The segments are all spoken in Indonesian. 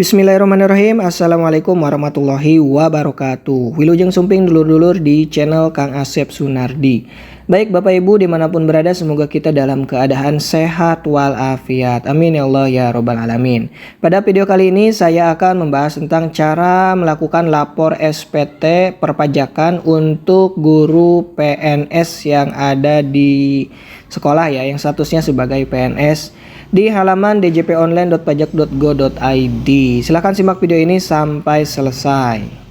Bismillahirrahmanirrahim. Assalamualaikum warahmatullahi wabarakatuh. Wilujeng sumping dulur-dulur di channel Kang Asep Sunardi. Baik Bapak Ibu dimanapun berada, semoga kita dalam keadaan sehat walafiat. Amin ya Allah ya Robbal Alamin. Pada video kali ini saya akan membahas tentang cara melakukan lapor SPT perpajakan untuk guru PNS yang ada di sekolah ya, yang statusnya sebagai PNS, di halaman djponline.pajak.go.id. Silahkan simak video ini sampai selesai.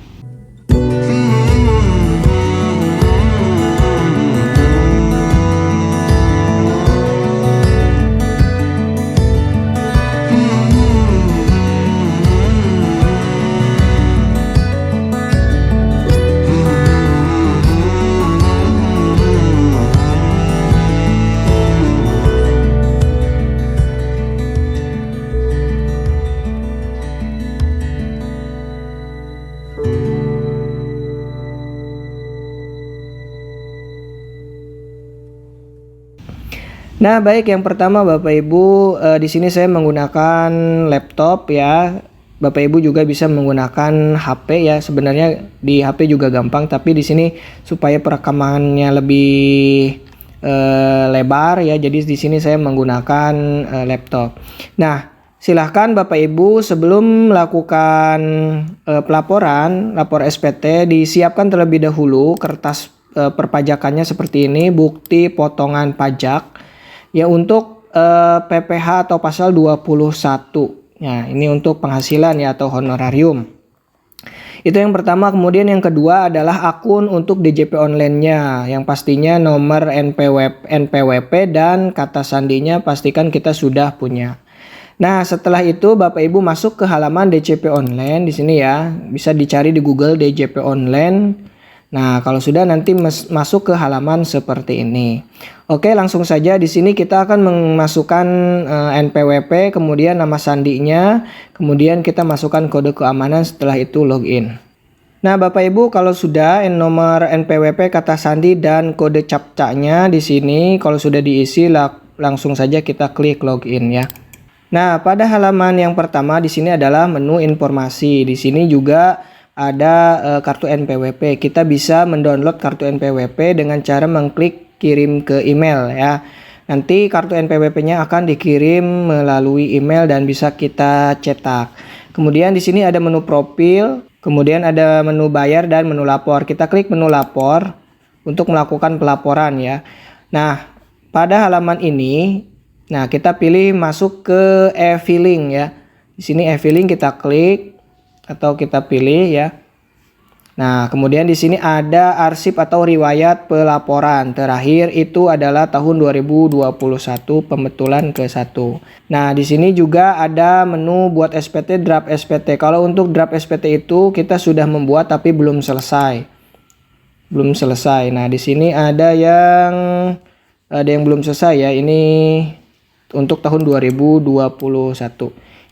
Nah, baik, yang pertama Bapak Ibu, di sini saya menggunakan laptop ya. Bapak Ibu juga bisa menggunakan HP ya. Sebenarnya di HP juga gampang, tapi di sini supaya perekamannya lebih lebar ya. Jadi di sini saya menggunakan laptop. Nah, silahkan Bapak Ibu sebelum melakukan pelaporan, lapor SPT, disiapkan terlebih dahulu kertas perpajakannya seperti ini, bukti potongan pajak. Ya, untuk PPh atau pasal 21. Ya, ini untuk penghasilan ya atau honorarium. Itu yang pertama. Kemudian yang kedua adalah akun untuk DJP online-nya, yang pastinya nomor NPWP dan kata sandinya pastikan kita sudah punya. Nah, setelah itu Bapak Ibu masuk ke halaman DJP online di sini ya. Bisa dicari di Google DJP online. Nah, kalau sudah nanti masuk ke halaman seperti ini. Oke, langsung saja di sini kita akan memasukkan NPWP, kemudian nama sandinya, kemudian kita masukkan kode keamanan, setelah itu login. Nah, Bapak Ibu kalau sudah nomor NPWP, kata sandi dan kode captcha-nya di sini kalau sudah diisi, langsung saja kita klik login ya. Nah, pada halaman yang pertama di sini adalah menu informasi. Di sini juga ada kartu NPWP. Kita bisa mendownload kartu NPWP dengan cara mengklik kirim ke email ya. Nanti kartu NPWP-nya akan dikirim melalui email dan bisa kita cetak. Kemudian di sini ada menu profil, kemudian ada menu bayar dan menu lapor. Kita klik menu lapor untuk melakukan pelaporan ya. Nah, pada halaman ini, nah kita pilih masuk ke e-filing ya. Di sini e-filing kita klik atau kita pilih ya. Nah, kemudian di sini ada arsip atau riwayat pelaporan. Terakhir itu adalah tahun 2021 pembetulan ke-1. Nah, di sini juga ada menu buat SPT, draft SPT. Kalau untuk draft SPT itu kita sudah membuat tapi belum selesai. Belum selesai. Nah, di sini ada yang belum selesai ya. Ini untuk tahun 2021.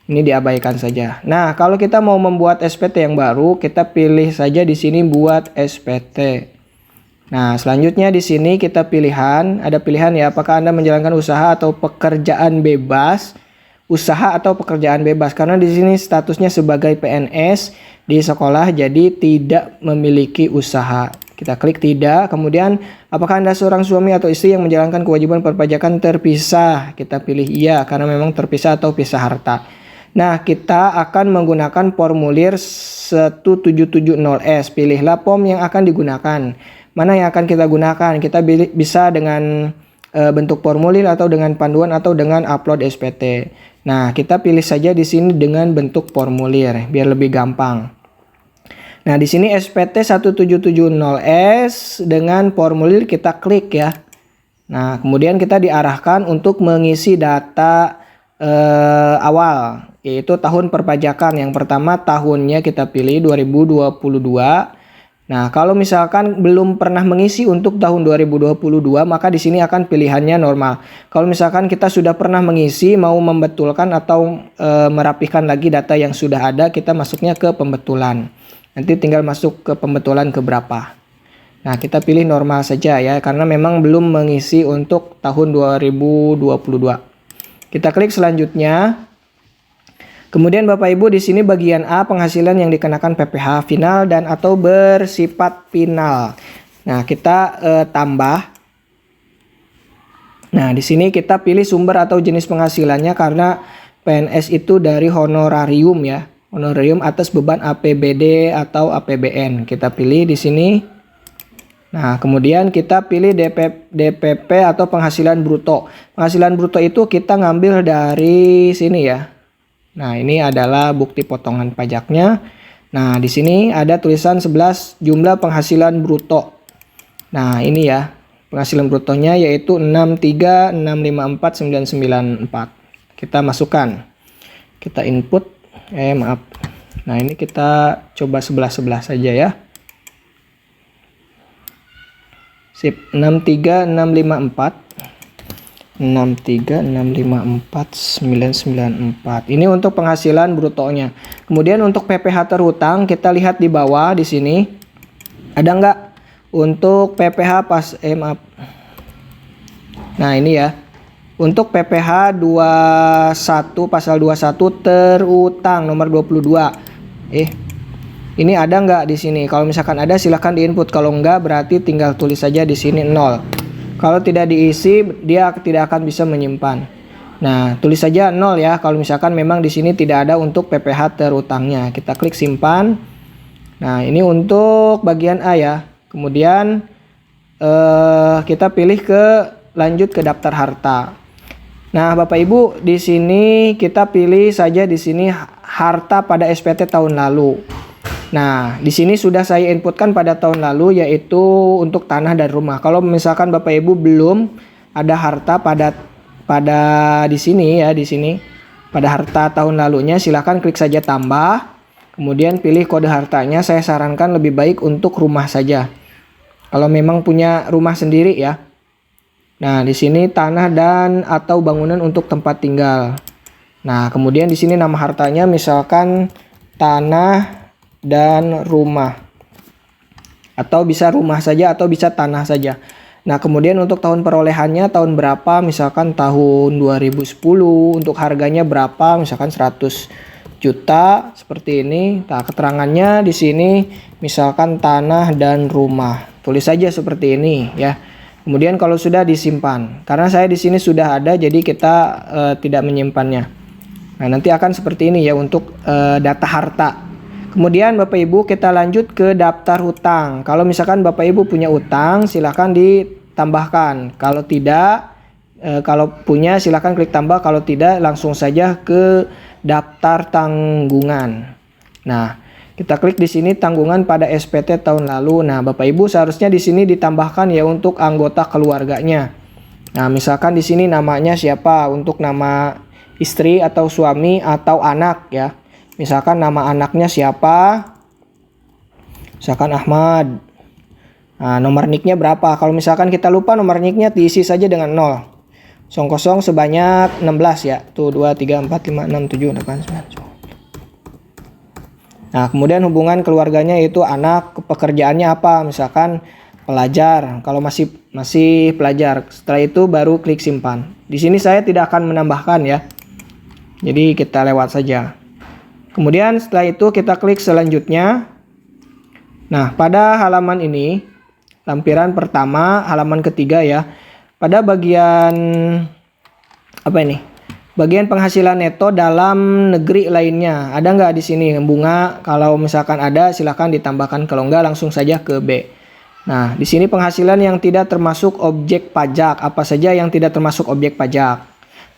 Ini diabaikan saja. Nah, kalau kita mau membuat SPT yang baru, kita pilih saja di sini buat SPT. Nah, selanjutnya di sini kita ada pilihan ya, apakah Anda menjalankan usaha atau pekerjaan bebas. Usaha atau pekerjaan bebas, karena di sini statusnya sebagai PNS di sekolah, jadi tidak memiliki usaha. Kita klik tidak. Kemudian apakah Anda seorang suami atau istri yang menjalankan kewajiban perpajakan terpisah? Kita pilih iya, karena memang terpisah atau pisah harta. Nah, kita akan menggunakan formulir 1770S. Pilihlah POM yang akan digunakan. Mana yang akan kita gunakan? Kita bisa dengan bentuk formulir atau dengan panduan atau dengan upload SPT. Nah, kita pilih saja di sini dengan bentuk formulir biar lebih gampang. Nah, di sini SPT 1770S dengan formulir kita klik ya. Nah, kemudian kita diarahkan untuk mengisi data awal, yaitu tahun perpajakan. Yang pertama tahunnya kita pilih 2022. Nah, kalau misalkan belum pernah mengisi untuk tahun 2022, maka di sini akan pilihannya normal. Kalau misalkan kita sudah pernah mengisi, mau membetulkan atau merapihkan lagi data yang sudah ada, kita masuknya ke pembetulan. Nanti tinggal masuk ke pembetulan keberapa. Nah, kita pilih normal saja ya, karena memang belum mengisi untuk tahun 2022. Kita klik selanjutnya. Kemudian Bapak Ibu di sini bagian A penghasilan yang dikenakan PPh final dan atau bersifat final. Nah, kita tambah. Nah, di sini kita pilih sumber atau jenis penghasilannya karena PNS itu dari honorarium ya. Honorarium atas beban APBD atau APBN. Kita pilih di sini. Nah, kemudian kita pilih DPP atau penghasilan bruto. Penghasilan bruto itu kita ngambil dari sini ya. Nah, ini adalah bukti potongan pajaknya. Nah, di sini ada tulisan 11 jumlah penghasilan bruto. Nah, ini ya. Penghasilan brutonya yaitu 63654994. Kita masukkan. Kita input. Maaf. Nah, ini kita coba sebelah-sebelah saja ya. Sip, 63654. 63654,994. Ini untuk penghasilan brutonya. Kemudian untuk PPh terhutang kita lihat di bawah di sini. Ada nggak untuk PPh maaf. Nah, ini ya. Untuk PPh 21 pasal 21 terhutang nomor 22. Ini ada nggak di sini? Kalau misalkan ada silahkan diinput. Kalau nggak berarti tinggal tulis saja di sini 0. Kalau tidak diisi, dia tidak akan bisa menyimpan. Nah, tulis saja 0 ya. Kalau misalkan memang di sini tidak ada untuk PPh terhutangnya. Kita klik simpan. Nah, ini untuk bagian A ya. Kemudian kita pilih lanjut ke daftar harta. Nah, Bapak Ibu, di sini kita pilih saja di sini harta pada SPT tahun lalu. Nah, di sini sudah saya inputkan pada tahun lalu yaitu untuk tanah dan rumah. Kalau misalkan Bapak Ibu belum ada harta pada di sini ya, di sini pada harta tahun lalunya silahkan klik saja tambah. Kemudian pilih kode hartanya. Saya sarankan lebih baik untuk rumah saja. Kalau memang punya rumah sendiri ya. Nah, di sini tanah dan atau bangunan untuk tempat tinggal. Nah, kemudian di sini nama hartanya misalkan tanah dan rumah, atau bisa rumah saja atau bisa tanah saja. Nah, kemudian untuk tahun perolehannya tahun berapa, misalkan tahun 2010. Untuk harganya berapa, misalkan 100 juta seperti ini. Nah, keterangannya di sini misalkan tanah dan rumah, tulis saja seperti ini ya. Kemudian kalau sudah disimpan, karena saya di sini sudah ada jadi kita tidak menyimpannya. Nah, nanti akan seperti ini ya untuk data harta. Kemudian Bapak Ibu kita lanjut ke daftar hutang. Kalau misalkan Bapak Ibu punya utang silahkan ditambahkan. Kalau tidak, kalau punya silahkan klik tambah. Kalau tidak langsung saja ke daftar tanggungan. Nah, kita klik di sini tanggungan pada SPT tahun lalu. Nah, Bapak Ibu seharusnya di sini ditambahkan ya untuk anggota keluarganya. Nah, misalkan di sini namanya siapa, untuk nama istri atau suami atau anak ya. Misalkan nama anaknya siapa, misalkan Ahmad. Nah, nomor nicknya berapa. Kalau misalkan kita lupa nomor nicknya diisi saja dengan 0. 00 sebanyak 16 ya. Tuh 2, 3, 4, 5, 6, 7, 8, 9. Nah, kemudian hubungan keluarganya itu anak, pekerjaannya apa, misalkan pelajar. Kalau masih pelajar. Setelah itu baru klik simpan. Di sini saya tidak akan menambahkan ya. Jadi kita lewat saja. Kemudian setelah itu kita klik selanjutnya. Nah, pada halaman ini, lampiran pertama, halaman ketiga ya. Pada bagian apa ini? Bagian penghasilan neto dalam negeri lainnya. Ada nggak di sini bunga? Kalau misalkan ada, silahkan ditambahkan. Kalau nggak, langsung saja ke B. Nah, di sini penghasilan yang tidak termasuk objek pajak. Apa saja yang tidak termasuk objek pajak?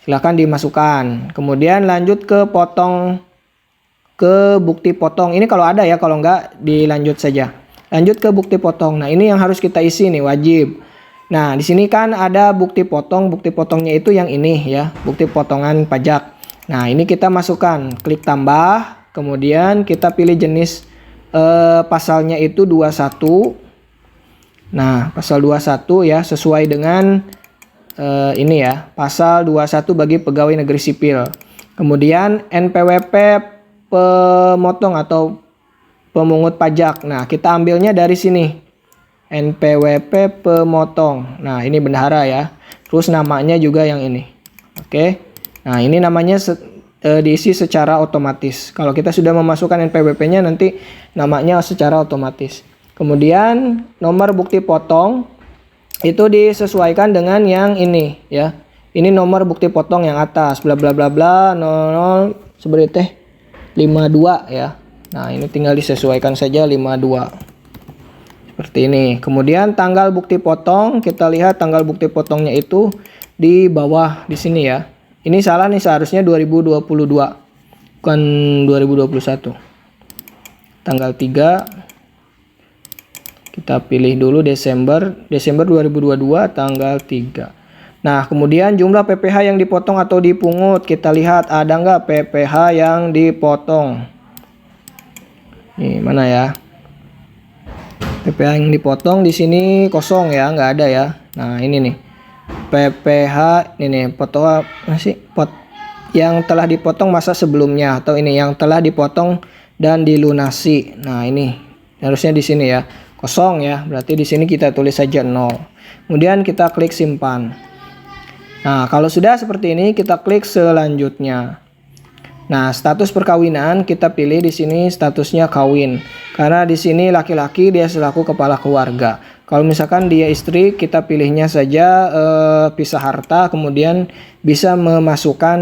Silahkan dimasukkan. Kemudian lanjut ke bukti potong. Ini kalau ada ya, kalau nggak dilanjut saja. Lanjut ke bukti potong. Nah, ini yang harus kita isi nih, wajib. Nah, di sini kan ada bukti potong. Bukti potongnya itu yang ini ya, bukti potongan pajak. Nah, ini kita masukkan, klik tambah. Kemudian kita pilih jenis pasalnya itu 21. Nah, pasal 21 ya, sesuai dengan ini ya, pasal 21 bagi pegawai negeri sipil. Kemudian NPWP pemotong atau pemungut pajak. Nah, kita ambilnya dari sini. NPWP pemotong. Nah, ini bendahara ya. Terus namanya juga yang ini. Oke. Nah, ini namanya diisi secara otomatis. Kalau kita sudah memasukkan NPWP-nya nanti namanya secara otomatis. Kemudian nomor bukti potong itu disesuaikan dengan yang ini ya. Ini nomor bukti potong yang atas bla bla bla bla 00 seperti teh 52 ya. Nah, ini tinggal disesuaikan saja 52. Seperti ini. Kemudian tanggal bukti potong, kita lihat tanggal bukti potongnya itu di bawah di sini ya. Ini salah nih, seharusnya 2022 bukan 2021. Tanggal 3 kita pilih dulu Desember 2022 tanggal 3. Nah, kemudian jumlah PPh yang dipotong atau dipungut, kita lihat ada nggak PPh yang dipotong. Ini mana ya? PPh yang dipotong di sini kosong ya, nggak ada ya. Nah, ini nih. PPh ini potong masih yang telah dipotong masa sebelumnya, atau ini yang telah dipotong dan dilunasi. Nah, ini harusnya di sini ya. Kosong ya. Berarti di sini kita tulis saja 0. Kemudian kita klik simpan. Nah, kalau sudah seperti ini kita klik selanjutnya. Nah, status perkawinan kita pilih di sini statusnya kawin. Karena di sini laki-laki dia selaku kepala keluarga. Kalau misalkan dia istri, kita pilihnya saja pisah harta, kemudian bisa memasukkan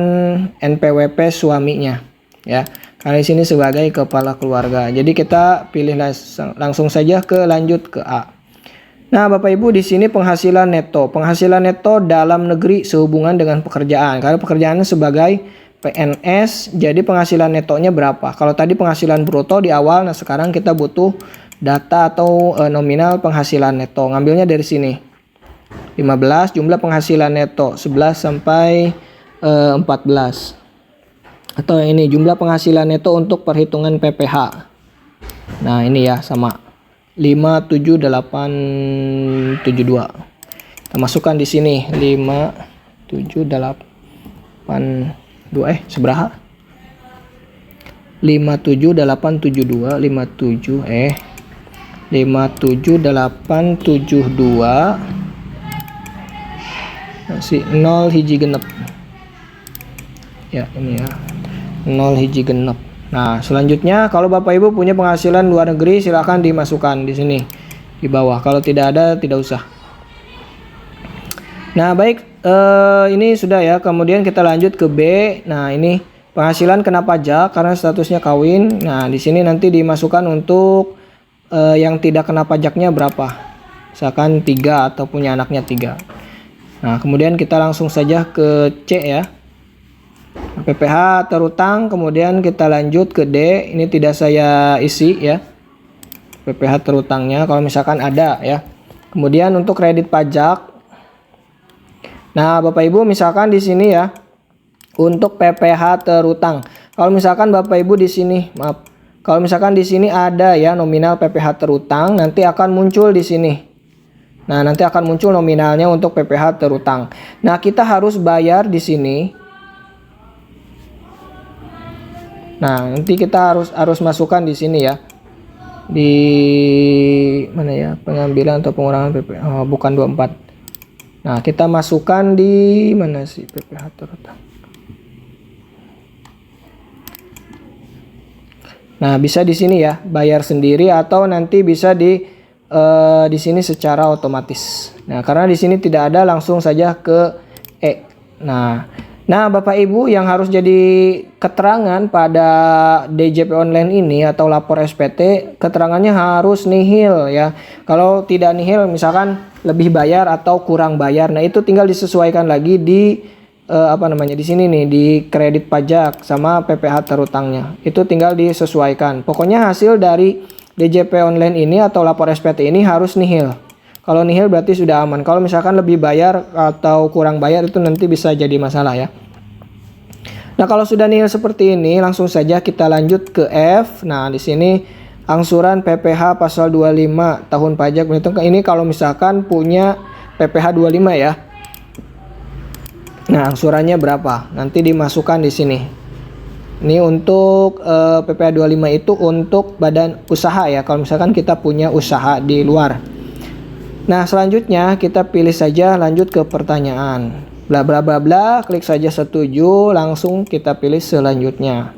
NPWP suaminya ya. Karena di sini sebagai kepala keluarga. Jadi kita pilih langsung saja ke lanjut ke A. Nah, Bapak Ibu, di sini penghasilan neto. Penghasilan neto dalam negeri sehubungan dengan pekerjaan. Karena pekerjaannya sebagai PNS, jadi penghasilan netonya berapa? Kalau tadi penghasilan bruto di awal, nah sekarang kita butuh data atau nominal penghasilan neto. Ngambilnya dari sini. 15 jumlah penghasilan neto 11 sampai 14. Atau ini jumlah penghasilan neto untuk perhitungan PPh. Nah, ini ya sama 57872. Kita masukkan di sini 57872 seberapa? 57872 57872 masih 0 hiji genep. Ya, ini ya. 0 hiji genep. Nah, selanjutnya kalau Bapak Ibu punya penghasilan luar negeri silakan dimasukkan di sini di bawah. Kalau tidak ada tidak usah. Nah, baik, ini sudah ya. Kemudian kita lanjut ke B. Nah, ini penghasilan kena pajak karena statusnya kawin. Nah, di sini nanti dimasukkan untuk yang tidak kena pajaknya berapa. Misalkan 3 atau punya anaknya 3. Nah, kemudian kita langsung saja ke C ya. PPh terutang, kemudian kita lanjut ke D. Ini tidak saya isi ya. PPh terutangnya kalau misalkan ada ya. Kemudian untuk kredit pajak. Nah, Bapak Ibu misalkan di sini ya. Untuk PPh terutang. Kalau misalkan Bapak Ibu di sini, maaf. Kalau misalkan di sini ada ya nominal PPh terutang, nanti akan muncul di sini. Nah, nanti akan muncul nominalnya untuk PPh terutang. Nah, kita harus bayar di sini. Nah, nanti kita harus masukkan di sini ya. Di mana ya? Pengambilan atau pengurangan PPh. Oh, bukan 24. Nah, kita masukkan di mana sih PPh terutang? Nah, bisa di sini ya, bayar sendiri atau nanti bisa di sini secara otomatis. Nah, karena di sini tidak ada, langsung saja ke E. Nah, Bapak Ibu yang harus jadi keterangan pada DJP online ini atau lapor SPT, keterangannya harus nihil ya. Kalau tidak nihil misalkan lebih bayar atau kurang bayar. Nah, itu tinggal disesuaikan lagi di di sini nih, di kredit pajak sama PPh terutangnya. Itu tinggal disesuaikan. Pokoknya hasil dari DJP online ini atau lapor SPT ini harus nihil. Kalau nihil berarti sudah aman. Kalau misalkan lebih bayar atau kurang bayar itu nanti bisa jadi masalah ya. Nah, kalau sudah nihil seperti ini, langsung saja kita lanjut ke F. Nah, di sini angsuran PPh pasal 25 tahun pajak berhitung. Ini kalau misalkan punya PPh 25 ya. Nah, angsurannya berapa? Nanti dimasukkan di sini. Ini untuk PPh 25 itu untuk badan usaha ya. Kalau misalkan kita punya usaha di luar. Nah, selanjutnya kita pilih saja lanjut ke pertanyaan. bla bla bla bla, klik saja setuju, langsung kita pilih selanjutnya.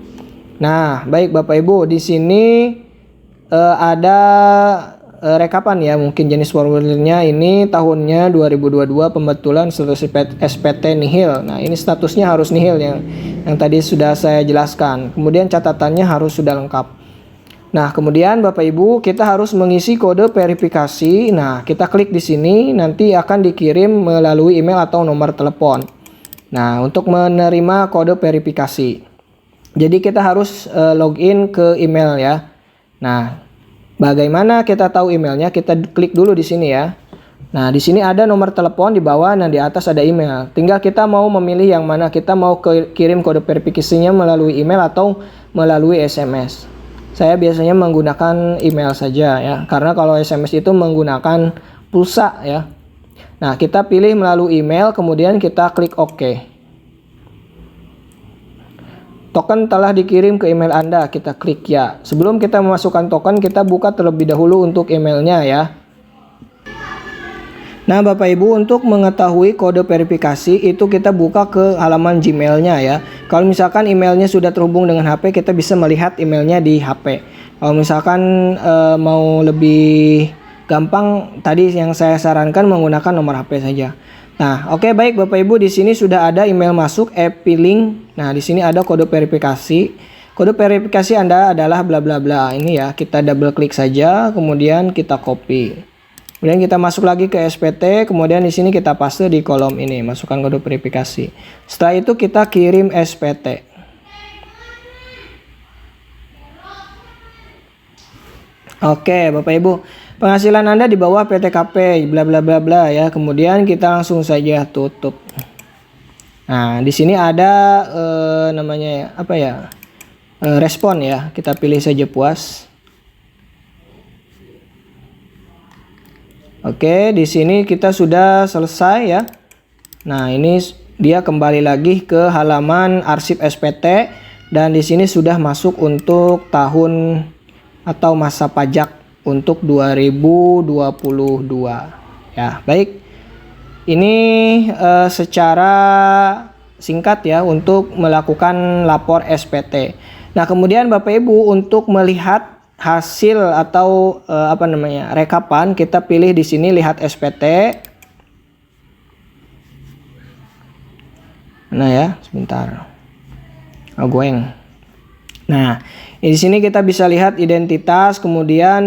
Nah, baik Bapak Ibu, di sini ada rekapan ya, mungkin jenis formulirnya ini tahunnya 2022, pembetulan status SPT nihil. Nah, ini statusnya harus nihil yang tadi sudah saya jelaskan. Kemudian catatannya harus sudah lengkap. Nah, kemudian Bapak Ibu, kita harus mengisi kode verifikasi. Nah, kita klik di sini, nanti akan dikirim melalui email atau nomor telepon. Nah, untuk menerima kode verifikasi. Jadi kita harus login ke email ya. Nah, bagaimana kita tahu emailnya? Kita klik dulu di sini ya. Nah, di sini ada nomor telepon di bawah dan di atas ada email. Tinggal kita mau memilih yang mana, kita mau kirim kode verifikasinya melalui email atau melalui SMS. Saya biasanya menggunakan email saja ya, karena kalau SMS itu menggunakan pulsa ya. Nah, kita pilih melalui email, kemudian kita klik OK. Token telah dikirim ke email Anda, kita klik ya. Sebelum kita memasukkan token, kita buka terlebih dahulu untuk emailnya ya. Nah, Bapak Ibu, untuk mengetahui kode verifikasi itu kita buka ke halaman Gmail-nya ya. Kalau misalkan emailnya sudah terhubung dengan HP, kita bisa melihat emailnya di HP. Kalau misalkan mau lebih gampang, tadi yang saya sarankan menggunakan nomor HP saja. Nah, oke, baik Bapak Ibu, di sini sudah ada email masuk Epilink. Nah, di sini ada kode verifikasi. Kode verifikasi Anda adalah bla bla bla. Ini ya, kita double klik saja, kemudian kita copy. Kemudian kita masuk lagi ke SPT, kemudian di sini kita paste di kolom ini, masukkan kode verifikasi. Setelah itu kita kirim SPT. Oke, Bapak Ibu, penghasilan Anda di bawah PTKP, bla bla bla bla ya. Kemudian kita langsung saja tutup. Nah, di sini ada namanya apa ya? Respon ya. Kita pilih saja puas. Oke, di sini kita sudah selesai ya. Nah, ini dia kembali lagi ke halaman arsip SPT dan di sini sudah masuk untuk tahun atau masa pajak untuk 2022. Ya, baik. Ini secara singkat ya untuk melakukan lapor SPT. Nah, kemudian Bapak Ibu untuk melihat hasil atau rekapan, kita pilih di sini lihat SPT. Nah ya, sebentar. Goeng. Nah, di sini kita bisa lihat identitas, kemudian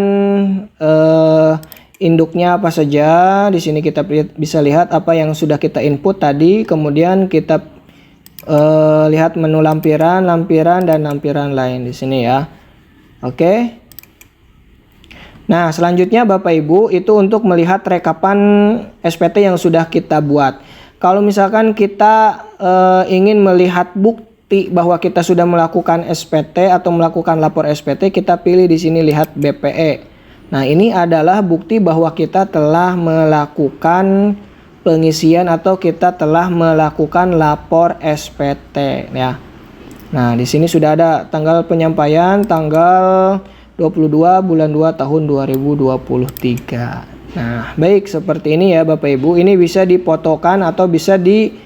induknya apa saja. Di sini kita bisa lihat apa yang sudah kita input tadi, kemudian kita lihat menu lampiran dan lampiran lain di sini ya. Oke. Nah, selanjutnya Bapak Ibu itu untuk melihat rekapan SPT yang sudah kita buat. Kalau misalkan kita ingin melihat bukti bahwa kita sudah melakukan SPT atau melakukan lapor SPT, kita pilih di sini lihat BPE. Nah, ini adalah bukti bahwa kita telah melakukan pengisian atau kita telah melakukan lapor SPT ya. Nah, di sini sudah ada tanggal penyampaian, tanggal 22 bulan 2 tahun 2023. Nah, baik seperti ini ya Bapak Ibu. Ini bisa difotokan atau bisa di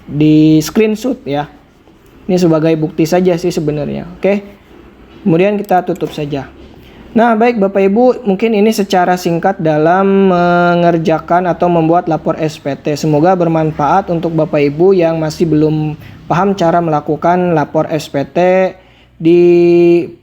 di screenshot ya. Ini sebagai bukti saja sih sebenarnya. Oke. Kemudian kita tutup saja. Nah, baik Bapak Ibu, mungkin ini secara singkat dalam mengerjakan atau membuat lapor SPT. Semoga bermanfaat untuk Bapak Ibu yang masih belum paham cara melakukan lapor SPT di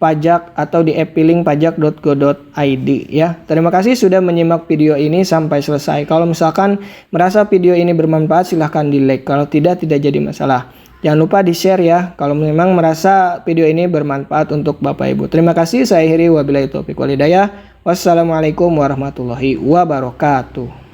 pajak atau di epilink.pajak.go.id ya. Terima kasih sudah menyimak video ini sampai selesai. Kalau misalkan merasa video ini bermanfaat, silahkan di like. Kalau tidak jadi masalah. Jangan lupa di share ya kalau memang merasa video ini bermanfaat untuk Bapak Ibu. Terima kasih, saya akhiri wabillahi taufiq wal hidayah. Wassalamualaikum warahmatullahi wabarakatuh.